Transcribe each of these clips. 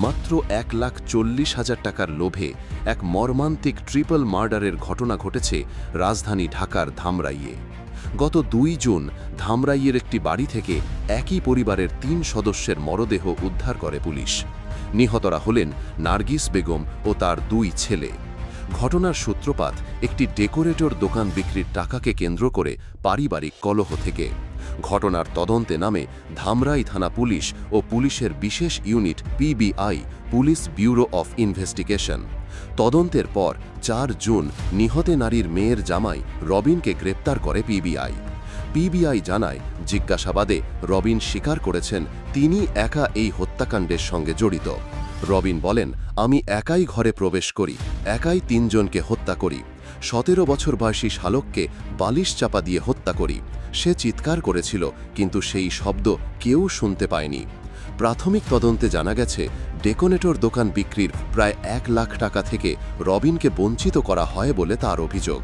মাত্র 1,40,000 টাকার লোভে এক মর্মান্তিক ট্রিপল মার্ডারের ঘটনা ঘটেছে রাজধানী ঢাকার ধামরাইয়ে। গত 2 জুন ধামরাইয়ের একটি বাড়ি থেকে একই পরিবারের 3 সদস্যের মরদেহ উদ্ধার করে পুলিশ। নিহতরা হলেন নার্গিস বেগম ও তার 2 ছেলে। ঘটনার সূত্রপাত একটি ডেকোরেটর দোকান বিক্রির টাকাকে কেন্দ্র করে পারিবারিক কলহ থেকে। ঘটনার তদন্তে নামে ধামরাই থানা পুলিশ ও পুলিশের বিশেষ unit PBI, police bureau of investigation. তদন্তের পর 4 জুন নিহতে নারীর মেয়ের জামাই রবিনকে গ্রেপ্তার করে পিবিআই। পিবিআই জানায়, জিজ্ঞাসাবাদে রবিন স্বীকার করেছেন তিনি একা এই হত্যাকাণ্ডের সঙ্গে জড়িত। রবিন বলেন, আমি একাই ঘরে প্রবেশ করি, একাই 3 জনকে হত্যা করি। 17 বছর বয়সী শালককে বালিশ চাপা দিয়ে হত্যা করি। সে চিৎকার করেছিল, কিন্তু সেই শব্দ কেউ শুনতে পায়নি। প্রাথমিক তদন্তে জানা গেছে, ডেকোরেটর দোকান বিক্রির প্রায় 1 লাখ টাকা থেকে রবিনকে বঞ্চিত করা হয় বলে তার অভিযোগ।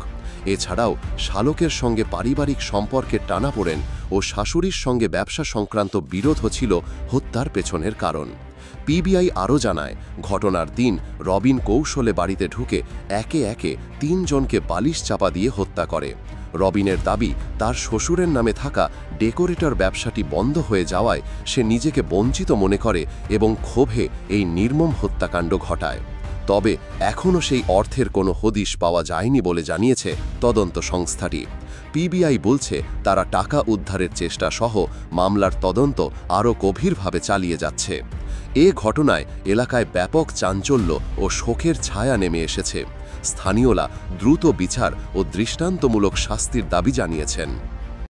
এছাড়াও শালকের সঙ্গে পারিবারিক সম্পর্কের টানাপোড়েন ও শাশুড়ির সঙ্গে ব্যবসা সংক্রান্ত বিরোধ ছিল হত্যার পেছনের কারণ। পিবিআই আরও জানায়, ঘটনার দিন রবিন কৌশলে বাড়িতে ঢুকে একে একে 3 জনকে বালিশ চাপা দিয়ে হত্যা করে। রবিনের দাবি, তার শ্বশুরের নামে থাকা ডেকোরেটর ব্যবসাটি বন্ধ হয়ে যাওয়ায় সে নিজেকে বঞ্চিত মনে করে এবং ক্ষোভে এই নির্মম হত্যাকাণ্ড ঘটায়। তবে এখনও সেই অর্থের কোনো হদিশ পাওয়া যায়নি বলে জানিয়েছে তদন্ত সংস্থাটি। পিবিআই বলছে, তারা টাকা উদ্ধারের চেষ্টা সহ মামলার তদন্ত আরও গভীরভাবে চালিয়ে যাচ্ছে। এ ঘটনায় এলাকায় ব্যাপক চাঞ্চল্য ও শোকের ছায়া নেমে এসেছে। স্থানীয়রা দ্রুত বিচার ও দৃষ্টান্তমূলক শাস্তির দাবি জানিয়েছেন।